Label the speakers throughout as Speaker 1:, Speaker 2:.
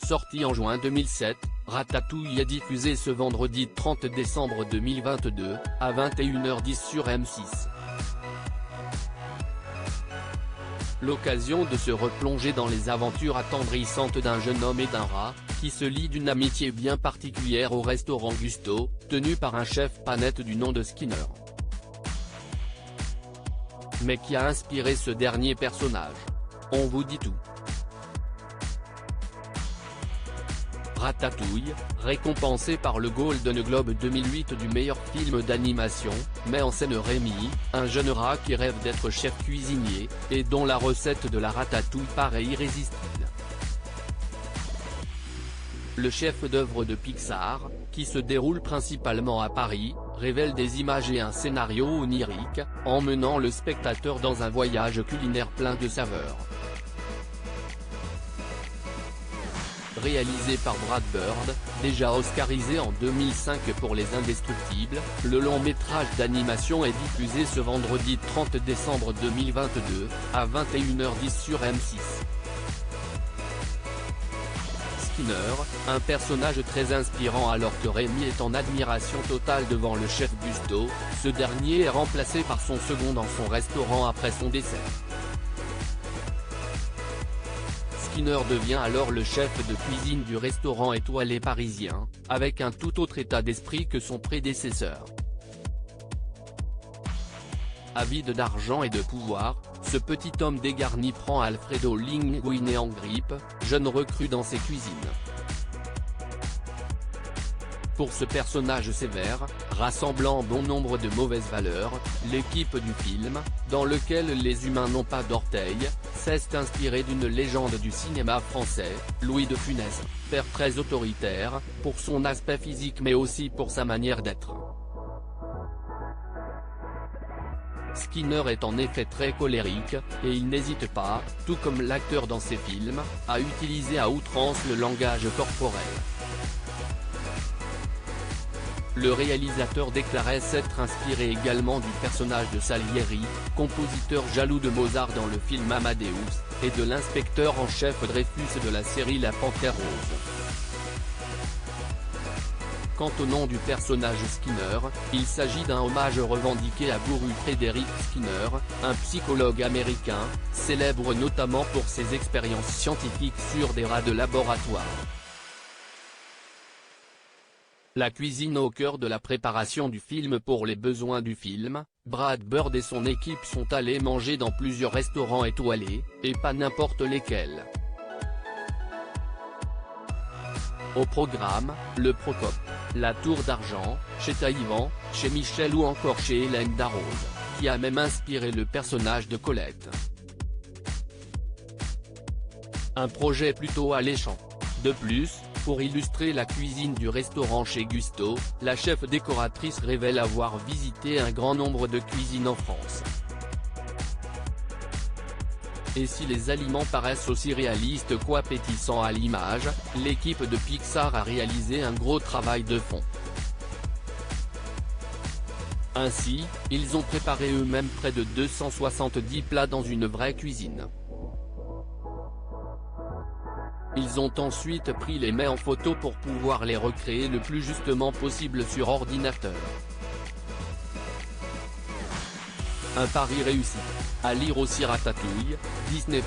Speaker 1: Sorti en juin 2007, Ratatouille est diffusé ce vendredi 30 décembre 2022, à 21h10 sur M6. L'occasion de se replonger dans les aventures attendrissantes d'un jeune homme et d'un rat, qui se lient d'une amitié bien particulière au restaurant Gusto, tenu par un chef pas net du nom de Skinner. Mais qui a inspiré ce dernier personnage? On vous dit tout. Ratatouille, récompensé par le Golden Globe 2008 du meilleur film d'animation, met en scène Rémi, un jeune rat qui rêve d'être chef cuisinier, et dont la recette de la ratatouille paraît irrésistible. Le chef-d'œuvre de Pixar, qui se déroule principalement à Paris, révèle des images et un scénario onirique, emmenant le spectateur dans un voyage culinaire plein de saveurs. Réalisé par Brad Bird, déjà oscarisé en 2005 pour Les Indestructibles, le long-métrage d'animation est diffusé ce vendredi 30 décembre 2022, à 21h10 sur M6. Skinner, un personnage très inspirant alors que Rémi est en admiration totale devant le chef Gusto, ce dernier est remplacé par son second dans son restaurant après son décès. Skinner devient alors le chef de cuisine du restaurant étoilé parisien, avec un tout autre état d'esprit que son prédécesseur. Avide d'argent et de pouvoir, ce petit homme dégarni prend Alfredo Linguine en grippe, jeune recrue dans ses cuisines. Pour ce personnage sévère, rassemblant bon nombre de mauvaises valeurs, l'équipe du film, dans lequel les humains n'ont pas d'orteils, s'est inspirée d'une légende du cinéma français, Louis de Funès, père très autoritaire, pour son aspect physique mais aussi pour sa manière d'être. Skinner est en effet très colérique, et il n'hésite pas, tout comme l'acteur dans ses films, à utiliser à outrance le langage corporel. Le réalisateur déclarait s'être inspiré également du personnage de Salieri, compositeur jaloux de Mozart dans le film Amadeus, et de l'inspecteur en chef Dreyfus de la série La Panthère Rose. Quant au nom du personnage Skinner, il s'agit d'un hommage revendiqué à Guru Frederick Skinner, un psychologue américain, célèbre notamment pour ses expériences scientifiques sur des rats de laboratoire. La cuisine au cœur de la préparation du film. Pour les besoins du film, Brad Bird et son équipe sont allés manger dans plusieurs restaurants étoilés, et pas n'importe lesquels. Au programme, le Procope, la Tour d'Argent, chez Taïwan, chez Michel ou encore chez Hélène Darroze, qui a même inspiré le personnage de Colette. Un projet plutôt alléchant. De plus, pour illustrer la cuisine du restaurant chez Gusto, la chef décoratrice révèle avoir visité un grand nombre de cuisines en France. Et si les aliments paraissent aussi réalistes qu'appétissants à l'image, l'équipe de Pixar a réalisé un gros travail de fond. Ainsi, ils ont préparé eux-mêmes près de 270 plats dans une vraie cuisine. Ils ont ensuite pris les mets en photo pour pouvoir les recréer le plus justement possible sur ordinateur. Un pari réussi. À lire aussi Ratatouille, Disney+,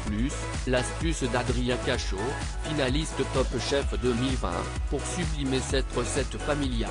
Speaker 1: l'astuce d'Adrien Cachot, finaliste Top Chef 2020, pour sublimer cette recette familiale.